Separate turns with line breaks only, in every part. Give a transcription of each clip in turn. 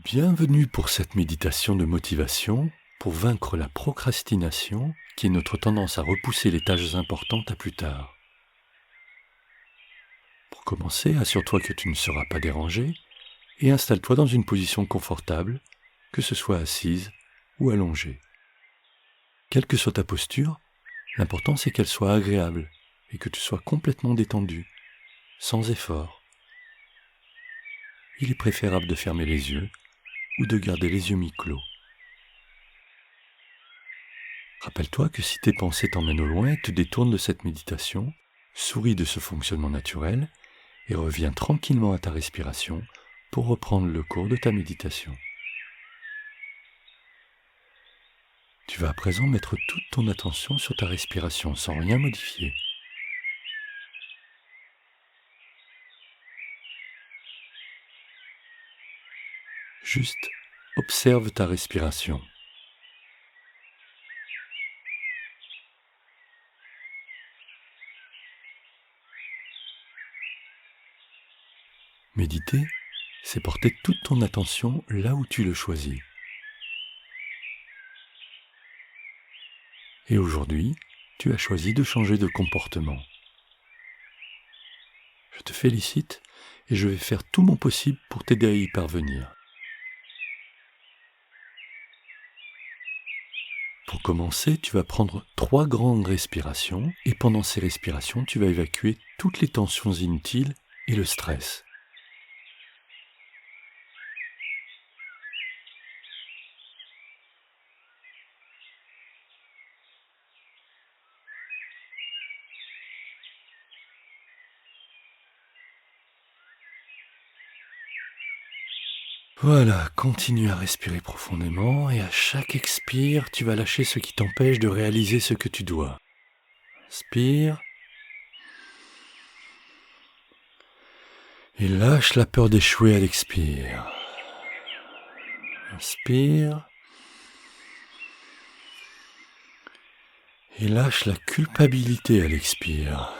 Bienvenue pour cette méditation de motivation pour vaincre la procrastination qui est notre tendance à repousser les tâches importantes à plus tard. Pour commencer, assure-toi que tu ne seras pas dérangé et installe-toi dans une position confortable, que ce soit assise ou allongée. Quelle que soit ta posture, l'important c'est qu'elle soit agréable et que tu sois complètement détendu, sans effort. Il est préférable de fermer les yeux ou de garder les yeux mi-clos. Rappelle-toi que si tes pensées t'emmènent au loin et te détournent de cette méditation, souris de ce fonctionnement naturel et reviens tranquillement à ta respiration pour reprendre le cours de ta méditation. Tu vas à présent mettre toute ton attention sur ta respiration sans rien modifier. Juste observe ta respiration. Méditer, c'est porter toute ton attention là où tu le choisis. Et aujourd'hui, tu as choisi de changer de comportement. Je te félicite et je vais faire tout mon possible pour t'aider à y parvenir. Pour commencer, tu vas prendre 3 grandes respirations et pendant ces respirations, tu vas évacuer toutes les tensions inutiles et le stress. Voilà, continue à respirer profondément et à chaque expire, tu vas lâcher ce qui t'empêche de réaliser ce que tu dois. Inspire. Et lâche la peur d'échouer à l'expire. Inspire. Et lâche la culpabilité à l'expire.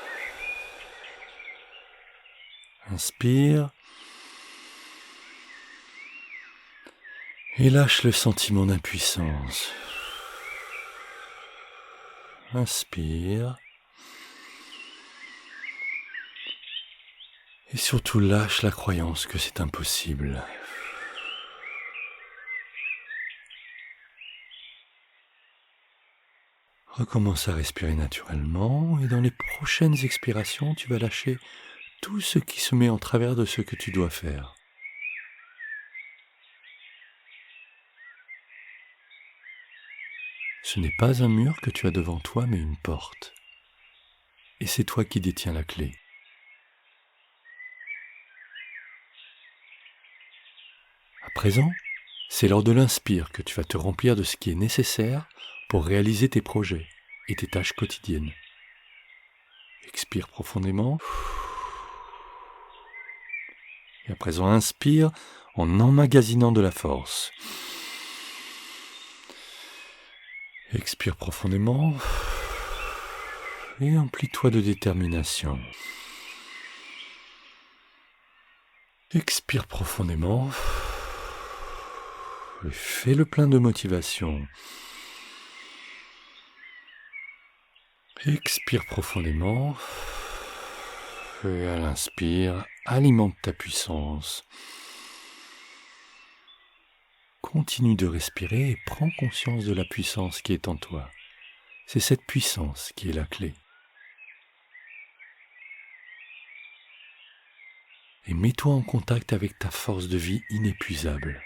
Inspire. Et lâche le sentiment d'impuissance. Inspire. Et surtout lâche la croyance que c'est impossible. Recommence à respirer naturellement et dans les prochaines expirations, tu vas lâcher tout ce qui se met en travers de ce que tu dois faire. Ce n'est pas un mur que tu as devant toi, mais une porte. Et c'est toi qui détiens la clé. À présent, c'est lors de l'inspire que tu vas te remplir de ce qui est nécessaire pour réaliser tes projets et tes tâches quotidiennes. Expire profondément. Et à présent, inspire en emmagasinant de la force. Expire profondément et emplis-toi de détermination. Expire profondément et fais le plein de motivation. Expire profondément et à l'inspire, alimente ta puissance. Continue de respirer et prends conscience de la puissance qui est en toi. C'est cette puissance qui est la clé. Et mets-toi en contact avec ta force de vie inépuisable.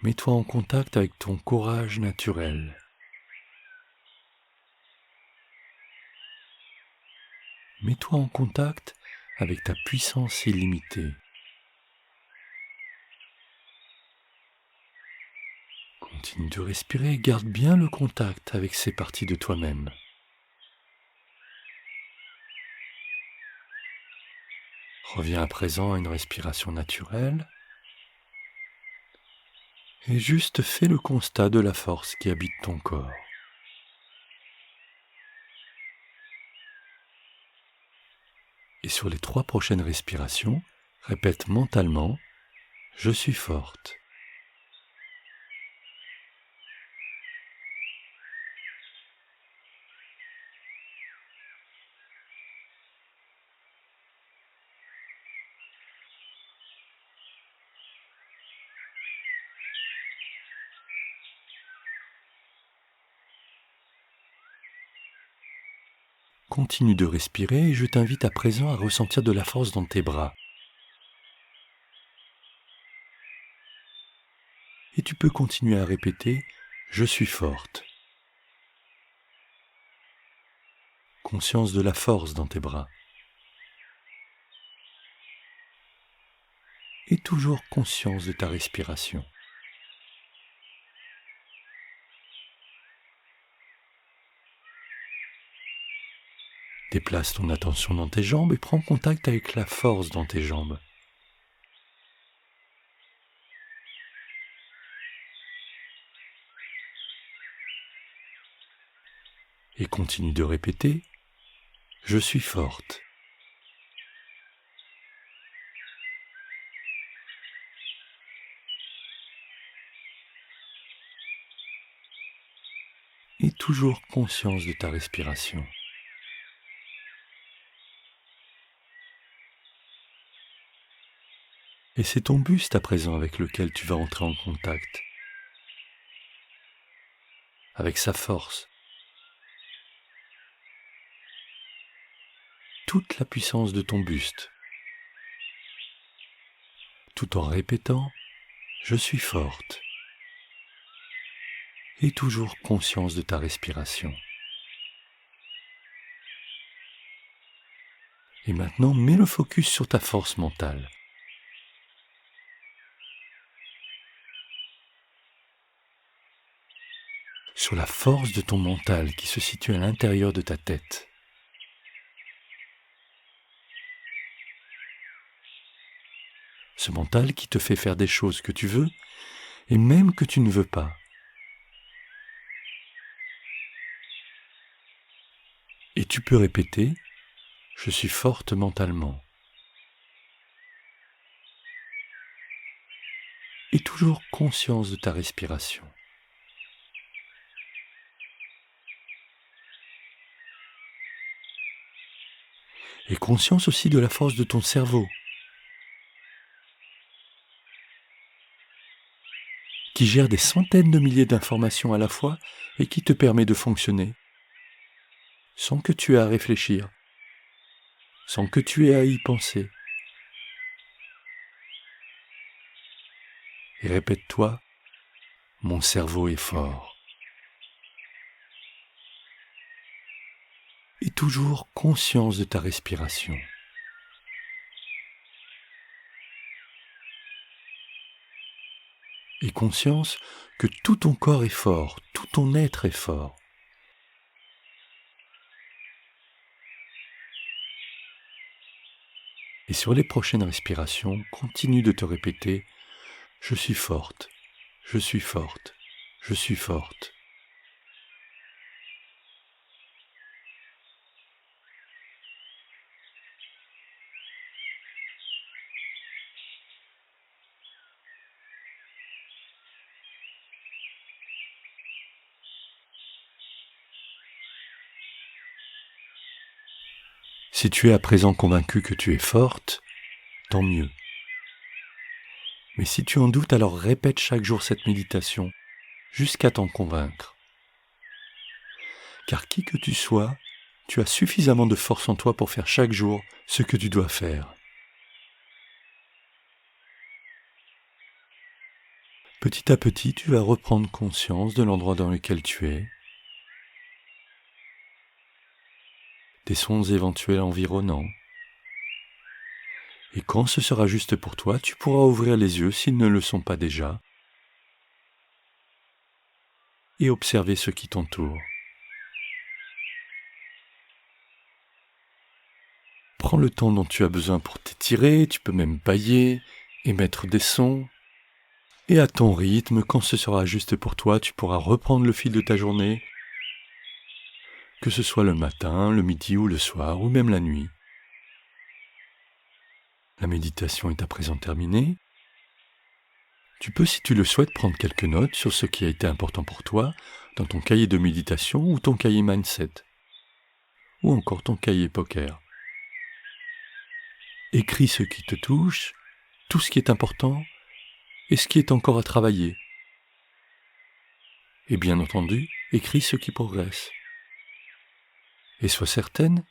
Mets-toi en contact avec ton courage naturel. Mets-toi en contact avec ta puissance illimitée. Continue de respirer et garde bien le contact avec ces parties de toi-même. Reviens à présent à une respiration naturelle et juste fais le constat de la force qui habite ton corps. Et sur les 3 prochaines respirations, répète mentalement « Je suis forte ». Continue de respirer et je t'invite à présent à ressentir de la force dans tes bras. Et tu peux continuer à répéter « Je suis forte ». Conscience de la force dans tes bras. Et toujours conscience de ta respiration. Déplace ton attention dans tes jambes et prends contact avec la force dans tes jambes. Et continue de répéter « Je suis forte ». Et toujours conscience de ta respiration. Et c'est ton buste à présent avec lequel tu vas entrer en contact, avec sa force. Toute la puissance de ton buste, tout en répétant « Je suis forte » et toujours conscience de ta respiration. Et maintenant, mets le focus sur ta force mentale. Sur la force de ton mental qui se situe à l'intérieur de ta tête. Ce mental qui te fait faire des choses que tu veux et même que tu ne veux pas. Et tu peux répéter « Je suis forte mentalement ». Et toujours conscience de ta respiration. Et conscience aussi de la force de ton cerveau, qui gère des centaines de milliers d'informations à la fois et qui te permet de fonctionner, sans que tu aies à réfléchir, sans que tu aies à y penser. Et répète-toi, mon cerveau est fort. Et toujours conscience de ta respiration. Et conscience que tout ton corps est fort, tout ton être est fort. Et sur les prochaines respirations, continue de te répéter « Je suis forte, je suis forte, je suis forte ». Si tu es à présent convaincu que tu es forte, tant mieux. Mais si tu en doutes, alors répète chaque jour cette méditation jusqu'à t'en convaincre. Car qui que tu sois, tu as suffisamment de force en toi pour faire chaque jour ce que tu dois faire. Petit à petit, tu vas reprendre conscience de l'endroit dans lequel tu es, des sons éventuels environnants. Et quand ce sera juste pour toi, tu pourras ouvrir les yeux s'ils ne le sont pas déjà et observer ce qui t'entoure. Prends le temps dont tu as besoin pour t'étirer, tu peux même bâiller, émettre des sons. Et à ton rythme, quand ce sera juste pour toi, tu pourras reprendre le fil de ta journée, que ce soit le matin, le midi ou le soir, ou même la nuit. La méditation est à présent terminée. Tu peux, si tu le souhaites, prendre quelques notes sur ce qui a été important pour toi dans ton cahier de méditation ou ton cahier mindset, ou encore ton cahier poker. Écris ce qui te touche, tout ce qui est important et ce qui est encore à travailler. Et bien entendu, écris ce qui progresse. Et sois certaine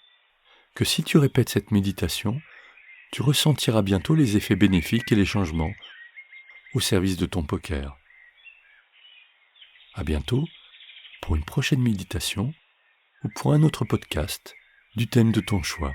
que si tu répètes cette méditation, tu ressentiras bientôt les effets bénéfiques et les changements au service de ton poker. À bientôt pour une prochaine méditation ou pour un autre podcast du thème de ton choix.